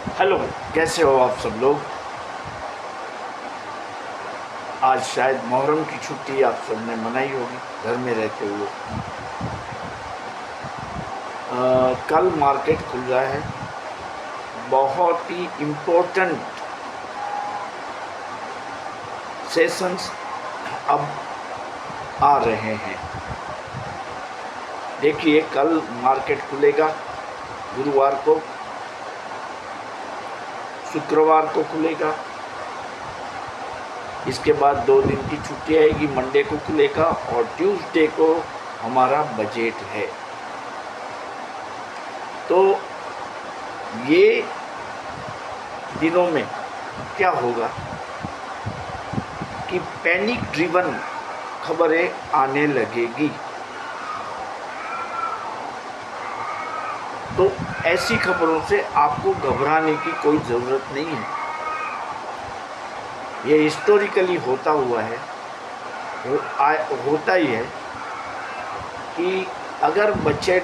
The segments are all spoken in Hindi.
हेलो, कैसे हो आप सब लोग। आज शायद मुहर्रम की छुट्टी आप सबने मनाई होगी घर में रहते हुए। कल मार्केट खुल रहा है। बहुत ही इम्पोर्टेंट सेशंस अब आ रहे हैं। देखिए, कल मार्केट खुलेगा, गुरुवार को, शुक्रवार को खुलेगा। इसके बाद 2 दिन की छुट्टी आएगी, मंडे को खुलेगा और ट्यूसडे को हमारा बजट है। तो ये दिनों में क्या होगा कि पैनिक ड्रिवन खबरें आने लगेगी। तो ऐसी खबरों से आपको घबराने की कोई ज़रूरत नहीं है। ये हिस्टोरिकली होता हुआ है, होता ही है कि अगर बजट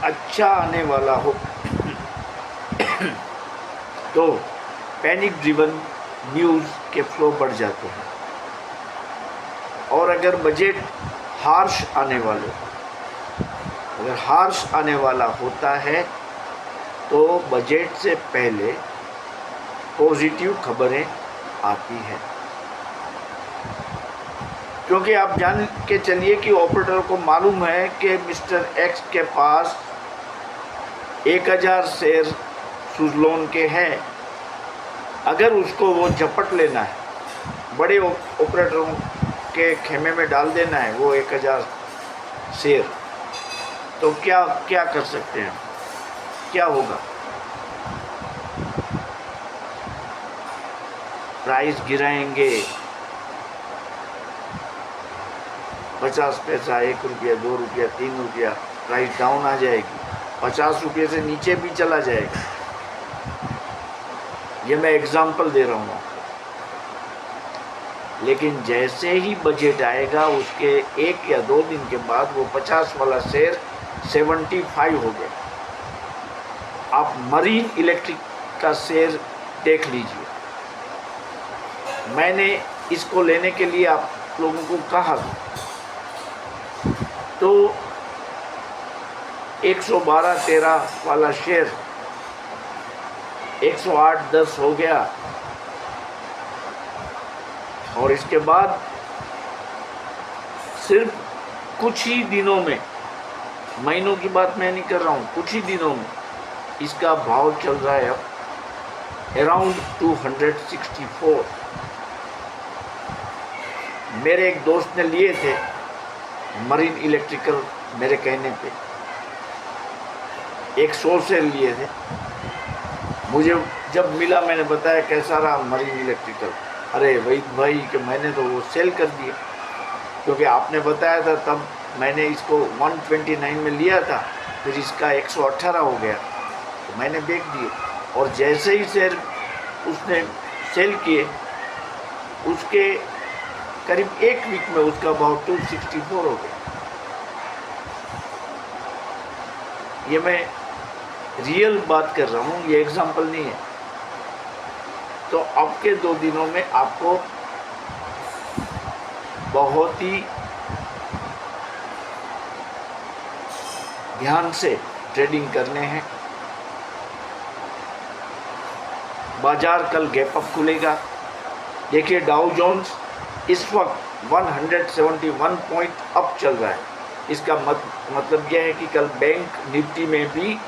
अच्छा आने वाला हो तो पैनिक ड्रिवन न्यूज़ के फ्लो बढ़ जाते हैं, और अगर बजट हार्श आने वाला होता है तो बजट से पहले पॉजिटिव खबरें आती हैं। क्योंकि आप जान के चलिए कि ऑपरेटर को मालूम है कि मिस्टर एक्स के पास 1000 शेयर सुजलोन के हैं। अगर उसको वो झपट लेना है, बड़े ऑपरेटरों के खेमे में डाल देना है वो 1000 शेयर, तो क्या क्या कर सकते हैं, क्या होगा? प्राइस गिराएंगे, 50 पैसा, 1 रुपया, 2 रुपया, 3 रुपया, प्राइस डाउन आ जाएगी, 50 रुपये से नीचे भी चला जाएगा। ये मैं एग्जाम्पल दे रहा हूँ आपको। लेकिन जैसे ही बजट आएगा उसके 1 या 2 दिन के बाद वो 50 वाला शेयर 75 हो गया। आप मरीन इलेक्ट्रिक का शेयर देख लीजिए। मैंने इसको लेने के लिए आप लोगों को कहा तो 112-13 वाला शेयर 108-10 हो गया, और इसके बाद सिर्फ कुछ ही दिनों में, महीनों की बात मैं नहीं कर रहा हूँ, कुछ ही दिनों में इसका भाव चल रहा है अब अराउंड 264। मेरे एक दोस्त ने लिए थे मरीन इलेक्ट्रिकल, मेरे कहने पे 100 से लिए थे। मुझे जब मिला मैंने बताया कैसा रहा मरीन इलेक्ट्रिकल। अरे वही भाई कि मैंने तो वो सेल कर दिया, क्योंकि आपने बताया था तब मैंने इसको 129 में लिया था, फिर इसका 118 हो गया तो मैंने बेच दिए। और जैसे ही शेयर उसने सेल किए उसके करीब 1 वीक में उसका भाव 264 हो गया। ये मैं रियल बात कर रहा हूँ, ये एग्जाम्पल नहीं है। तो अब के 2 दिनों में आपको बहुत ही ध्यान से ट्रेडिंग करने हैं। बाजार कल गैप अप खुलेगा। देखिए, डाउ जोन्स इस वक्त 171 पॉइंट अप चल रहा है। इसका मतलब यह है कि कल बैंक निफ्टी में भी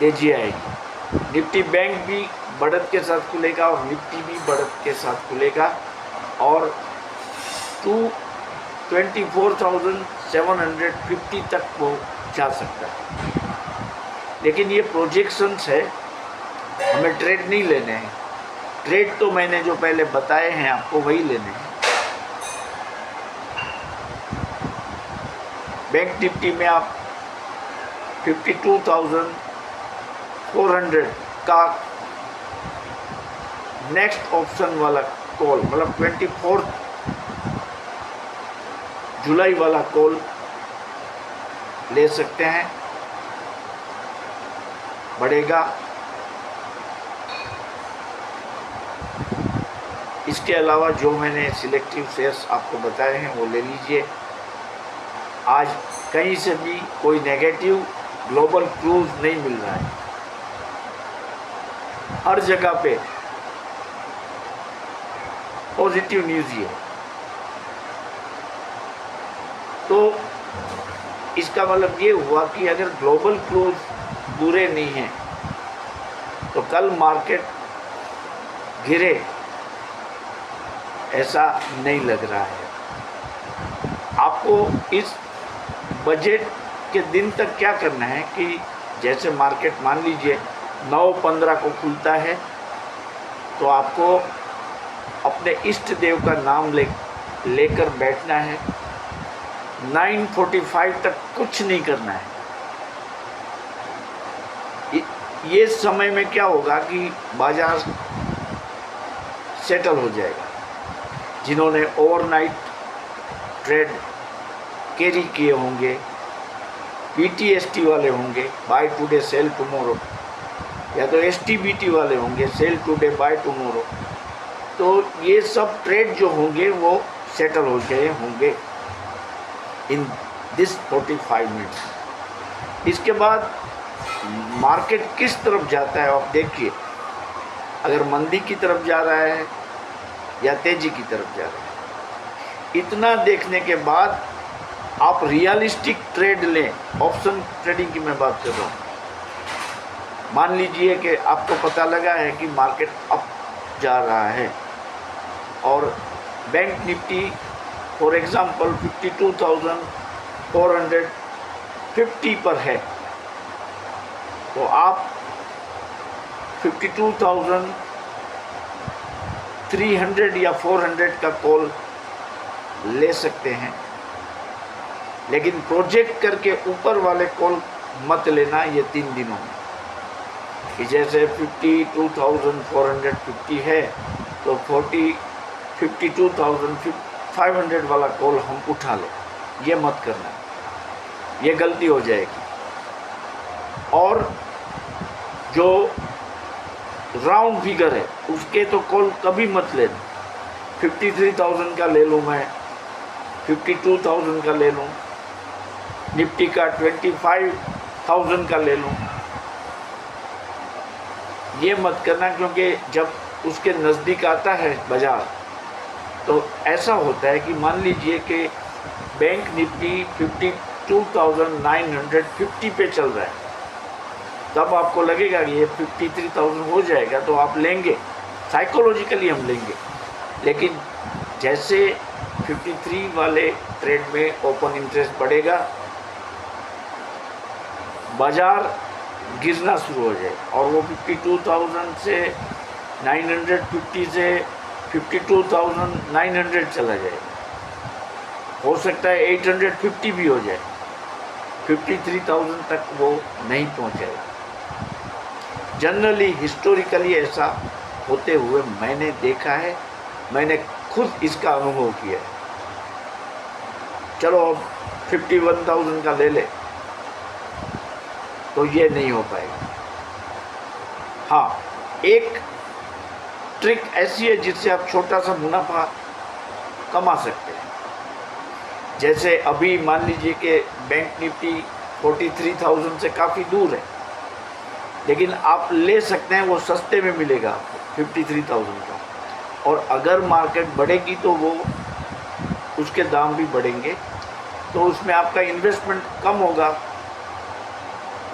तेजी आएगी। निफ्टी बैंक भी बढ़त के साथ खुलेगा और निफ्टी भी बढ़त के साथ खुलेगा, और 24,750 तक वो जा सकता है। लेकिन ये प्रोजेक्शंस है, हमें ट्रेड नहीं लेने हैं। ट्रेड तो मैंने जो पहले बताए हैं आपको वही लेने हैं। बैंक निफ्टी में आप 52,400 का नेक्स्ट ऑप्शन वाला कॉल, मतलब 24 जुलाई वाला कॉल ले सकते हैं। बढ़ेगा। इसके अलावा जो मैंने सिलेक्टिव शेयर्स आपको बताए हैं वो ले लीजिए। आज कहीं से भी कोई नेगेटिव ग्लोबल क्रूज नहीं मिल रहा है, हर जगह पे पॉजिटिव न्यूज़ ही है। तो इसका मतलब ये हुआ कि अगर ग्लोबल क्रूज बुरे नहीं हैं तो कल मार्केट गिरे ऐसा नहीं लग रहा है। आपको इस बजट के दिन तक क्या करना है कि जैसे मार्केट मान लीजिए 9:15 को खुलता है तो आपको अपने इष्ट देव का नाम लेकर बैठना है। 9:45 तक कुछ नहीं करना है। ये समय में क्या होगा कि बाजार सेटल हो जाएगा। जिन्होंने ओवरनाइट ट्रेड कैरी किए होंगे, BTST वाले होंगे, बाय टुडे सेल टुमारो, या तो STBT वाले होंगे, सेल टुडे बाय टुमारो, तो ये सब ट्रेड जो होंगे वो सेटल हो गए होंगे इन दिस 45 मिनट्स। इसके बाद मार्केट किस तरफ जाता है आप देखिए। अगर मंदी की तरफ जा रहा है या तेजी की तरफ जा रहा है, इतना देखने के बाद आप रियलिस्टिक ट्रेड लें। ऑप्शन ट्रेडिंग की मैं बात कर रहा हूँ। मान लीजिए कि आपको पता लगा है कि मार्केट अप जा रहा है और बैंक निफ्टी फॉर एग्जांपल 52,450 पर है, तो आप 52,300 या 400 का कॉल ले सकते हैं। लेकिन प्रोजेक्ट करके ऊपर वाले कॉल मत लेना ये 3 दिनों में। कि जैसे 52,450 है तो 52,500 वाला कॉल हम उठा लें, ये मत करना, ये गलती हो जाएगी। और जो राउंड फिगर है उसके तो कॉल कभी मत लेना। 53,000 का ले लूँ मैं, 52,000 का ले लूँ, निफ्टी का 25,000 का ले लूँ, ये मत करना। क्योंकि जब उसके नज़दीक आता है बाजार तो ऐसा होता है कि मान लीजिए कि बैंक निफ्टी 52,950 पे चल रहा है, तब आपको लगेगा कि ये 53,000 हो जाएगा तो आप लेंगे, साइकोलॉजिकली हम लेंगे। लेकिन जैसे 53 वाले ट्रेड में ओपन इंटरेस्ट बढ़ेगा, बाजार गिरना शुरू हो जाए और वो 52,000 से 950 से 52,900 चला जाए। हो सकता है 850 भी हो जाए, 53,000 तक वो नहीं पहुंचेगा। जनरली हिस्टोरिकली ऐसा होते हुए मैंने देखा है, मैंने खुद इसका अनुभव किया है। चलो अब 51,000 का ले ले तो ये नहीं हो पाएगा। हाँ, एक ट्रिक ऐसी है जिससे आप छोटा सा मुनाफा कमा सकते हैं। जैसे अभी मान लीजिए कि बैंक निफ्टी 43,000 से काफ़ी दूर है, लेकिन आप ले सकते हैं, वो सस्ते में मिलेगा आपको 53,000 का। और अगर मार्केट बढ़ेगी तो वो उसके दाम भी बढ़ेंगे, तो उसमें आपका इन्वेस्टमेंट कम होगा,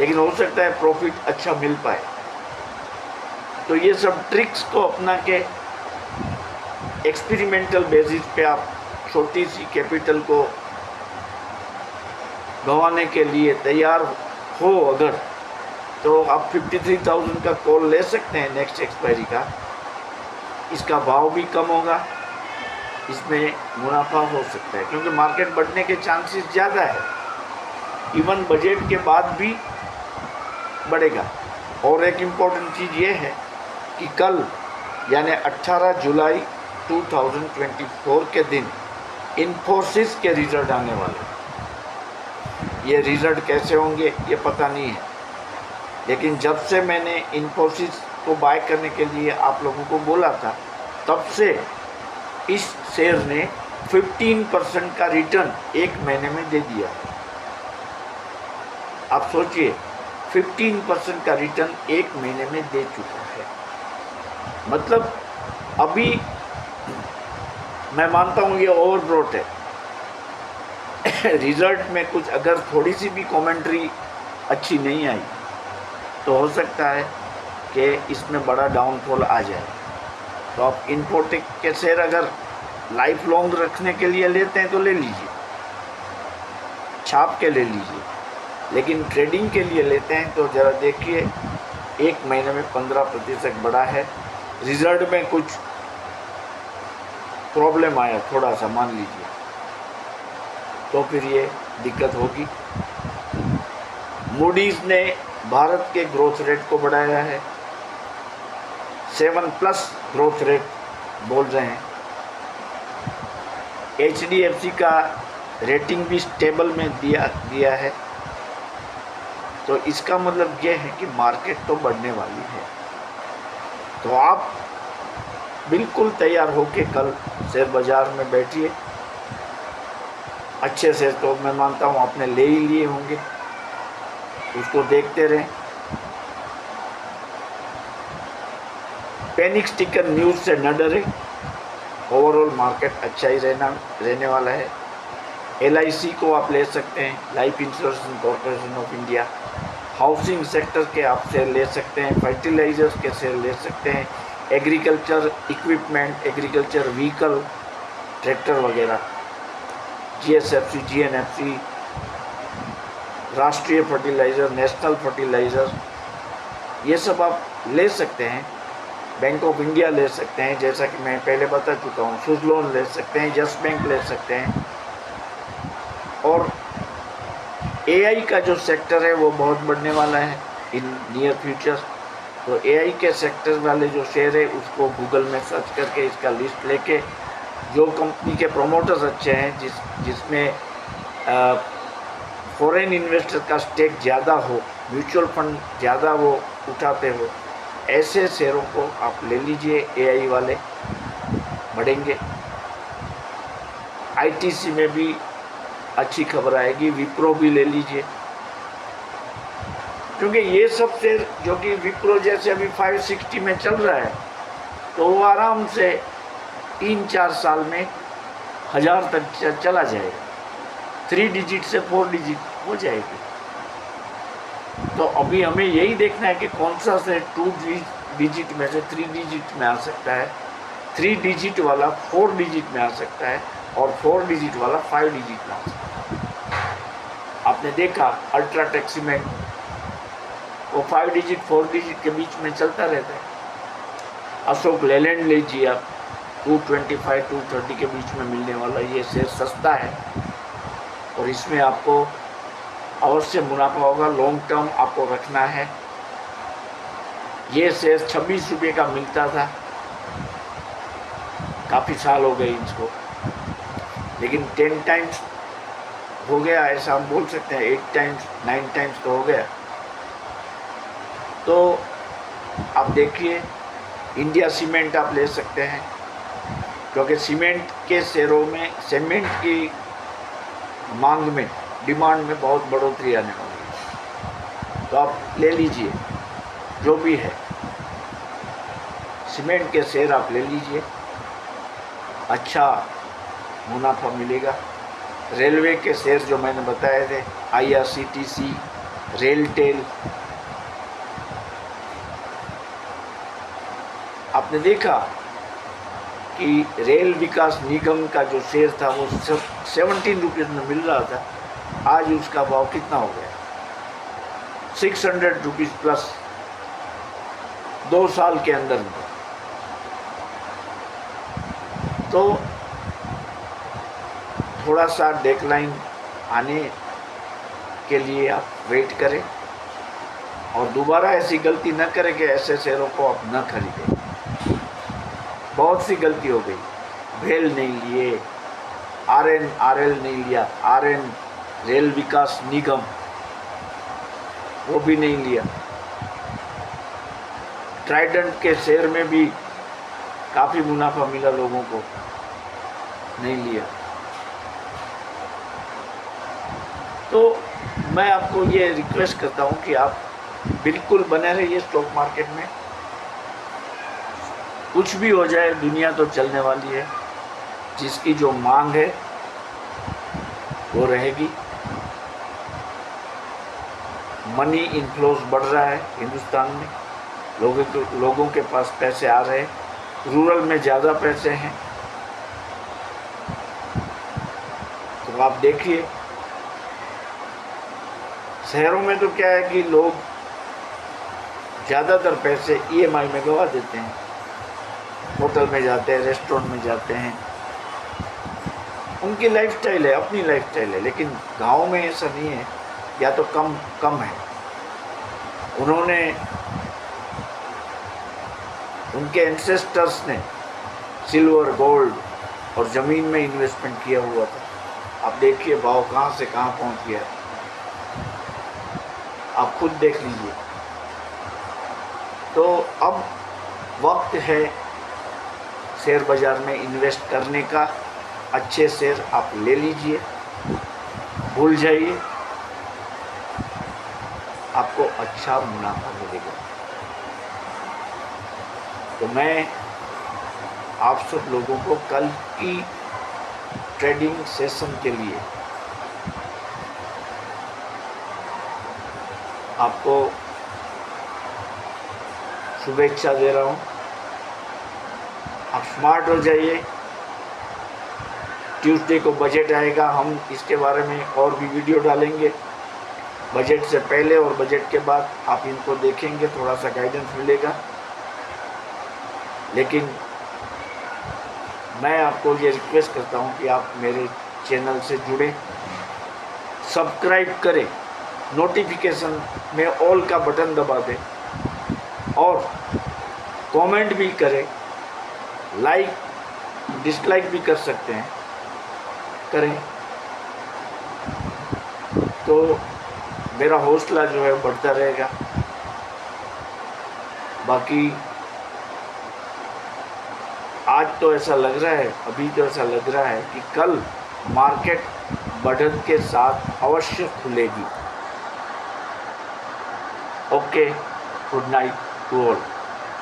लेकिन हो सकता है प्रॉफिट अच्छा मिल पाए। तो ये सब ट्रिक्स को अपना के एक्सपेरिमेंटल बेसिस पे आप छोटी सी कैपिटल को गंवाने के लिए तैयार हो अगर, तो आप 53,000 का कॉल ले सकते हैं नेक्स्ट एक्सपायरी का। इसका भाव भी कम होगा, इसमें मुनाफा हो सकता है क्योंकि मार्केट बढ़ने के चांसेस ज़्यादा है। इवन बजट के बाद भी बढ़ेगा। और एक इम्पॉर्टेंट चीज़ ये है कि कल यानी 18 जुलाई 2024 के दिन इन्फोसिस के रिज़ल्ट आने वाले। ये रिज़ल्ट कैसे होंगे ये पता नहीं है, लेकिन जब से मैंने इन्फोसिस को बाय करने के लिए आप लोगों को बोला था, तब से इस शेयर ने 15% का रिटर्न एक महीने में दे दिया। आप सोचिए, 15% का रिटर्न एक महीने में दे चुका है। मतलब अभी मैं मानता हूँ ये ओवरब्रोट है। रिजल्ट में कुछ अगर थोड़ी सी भी कमेंट्री अच्छी नहीं आई तो हो सकता है कि इसमें बड़ा डाउनफॉल आ जाए। तो आप इन्फोटेक के शेयर अगर लाइफ लॉन्ग रखने के लिए लेते हैं तो ले लीजिए, छाप के ले लीजिए। लेकिन ट्रेडिंग के लिए लेते हैं तो ज़रा देखिए, एक महीने में 15% बढ़ा है। रिजल्ट में कुछ प्रॉब्लम आया थोड़ा सा, मान लीजिए, तो फिर ये दिक्कत होगी। मूडीज़ ने भारत के ग्रोथ रेट को बढ़ाया है, 7+ ग्रोथ रेट बोल रहे हैं। HDFC का रेटिंग भी स्टेबल में दिया है। तो इसका मतलब ये है कि मार्केट तो बढ़ने वाली है। तो आप बिल्कुल तैयार होके कल शेयर बाज़ार में बैठिए। अच्छे से तो मैं मानता हूँ आपने ले ही लिए होंगे, उसको देखते रहें। पैनिक स्टिकर न्यूज़ से न डरे, ओवरऑल मार्केट अच्छा ही रहने वाला है। LIC को आप ले सकते हैं, life insurance corporation of India. Housing sector के आप शेयर ले सकते हैं, फर्टिलाइजर्स के शेयर ले सकते हैं, agriculture equipment, agriculture vehicle, tractor वगैरह, GSFC, GNFC, राष्ट्रीय फर्टिलाइज़र, नेशनल फर्टिलाइज़र, ये सब आप ले सकते हैं। बैंक ऑफ इंडिया ले सकते हैं, जैसा कि मैं पहले बता चुका हूँ। सुज़लोन ले सकते हैं, यस बैंक ले सकते हैं। और AI का जो सेक्टर है वो बहुत बढ़ने वाला है इन नियर फ्यूचर। तो AI के सेक्टर वाले जो शेयर है उसको गूगल में सर्च करके इसका लिस्ट लेके, जो कंपनी के प्रोमोटर्स अच्छे हैं, जिसमें फॉरेन इन्वेस्टर का स्टेक ज़्यादा हो, म्यूचुअल फंड ज़्यादा वो उठाते हो, ऐसे शेयरों को आप ले लीजिए। AI वाले बढ़ेंगे। ITC में भी अच्छी खबर आएगी, विप्रो भी ले लीजिए, क्योंकि ये सब शेयर जो कि विप्रो जैसे अभी 560 में चल रहा है, तो वो आराम से 3-4 साल में 1000 तक चला जाएगा, 3 डिजिट से 4 डिजिट हो जाएगी। तो अभी हमें यही देखना है कि कौन सा से 2 डिजिट में से 3 डिजिट में आ सकता है, 3 डिजिट वाला 4 डिजिट में आ सकता है, और 4 डिजिट वाला 5 डिजिट में आ सकता है। आपने देखा अल्ट्राटेक सीमेंट, वो 5 डिजिट 4 डिजिट के बीच में चलता रहता है। अशोक लेलैंड लीजिए आप, 225-230 के बीच में मिलने वाला ये शेयर सस्ता है, और इसमें आपको अवश्य मुनाफा होगा। लॉन्ग टर्म आपको रखना है। ये शेयर 26 रुपये का मिलता था, काफ़ी साल हो गए इसको, लेकिन 10 टाइम्स हो गया, ऐसा हम बोल सकते हैं। 8 टाइम्स 9 टाइम्स तो हो गया। तो आप देखिए, इंडिया सीमेंट आप ले सकते हैं, क्योंकि सीमेंट के शेयरों में सीमेंट की मांग में, डिमांड में बहुत बढ़ोतरी आने वाली है। तो आप ले लीजिए, जो भी है सीमेंट के शेयर आप ले लीजिए, अच्छा मुनाफा मिलेगा। रेलवे के शेयर जो मैंने बताए थे, IRCTC, रेलटेल, आपने देखा कि रेल विकास निगम का जो शेयर था वो 17 रुपीज़ में मिल रहा था, आज उसका भाव कितना हो गया, 600 रुपीज़ प्लस 2 साल के अंदर में। तो थोड़ा सा डेक्लाइन आने के लिए आप वेट करें, और दोबारा ऐसी गलती न करें कि ऐसे शेयरों को आप न खरीदें। बहुत सी गलती हो गई, भेल नहीं लिए, RL नहीं लिया, RN रेल विकास निगम वो भी नहीं लिया, ट्राइडेंट के शेयर में भी काफ़ी मुनाफा मिला लोगों को, नहीं लिया। तो मैं आपको ये रिक्वेस्ट करता हूँ कि आप बिल्कुल बने रहिए स्टॉक मार्केट में। कुछ भी हो जाए, दुनिया तो चलने वाली है, जिसकी जो मांग है वो रहेगी। मनी इनफ्लोज बढ़ रहा है हिंदुस्तान में, लोगों के पास पैसे आ रहे हैं, रूरल में ज़्यादा पैसे हैं। तो आप देखिए, शहरों में तो क्या है कि लोग ज़्यादातर पैसे EMI में गवा देते हैं, होटल में जाते हैं, रेस्टोरेंट में जाते हैं, उनकी लाइफस्टाइल है, अपनी लाइफस्टाइल है। लेकिन गांव में ऐसा नहीं है, या तो कम है। उन्होंने, उनके एंसेस्टर्स ने सिल्वर, गोल्ड और ज़मीन में इन्वेस्टमेंट किया हुआ था। आप देखिए भाव कहाँ से कहाँ पहुँच गया, आप खुद देख लीजिए। तो अब वक्त है शेयर बाज़ार में इन्वेस्ट करने का। अच्छे शेयर आप ले लीजिए, भूल जाइए, आपको अच्छा मुनाफा मिलेगा। तो मैं आप सब लोगों को कल की ट्रेडिंग सेशन के लिए आपको शुभेच्छा दे रहा हूँ। आप स्मार्ट हो जाइए। ट्यूसडे को बजट आएगा, हम इसके बारे में और भी वीडियो डालेंगे। बजट से पहले और बजट के बाद आप इनको देखेंगे, थोड़ा सा गाइडेंस मिलेगा। लेकिन मैं आपको ये रिक्वेस्ट करता हूँ कि आप मेरे चैनल से जुड़े, सब्सक्राइब करें, नोटिफिकेशन में ऑल का बटन दबा दें और कमेंट भी करें, लाइक डिसलाइक भी कर सकते हैं, करें। तो मेरा हौसला जो है बढ़ता रहेगा। बाकी आज तो ऐसा लग रहा है, अभी तो ऐसा लग रहा है कि कल मार्केट बढ़त के साथ अवश्य खुलेगी। Okay, good night to all.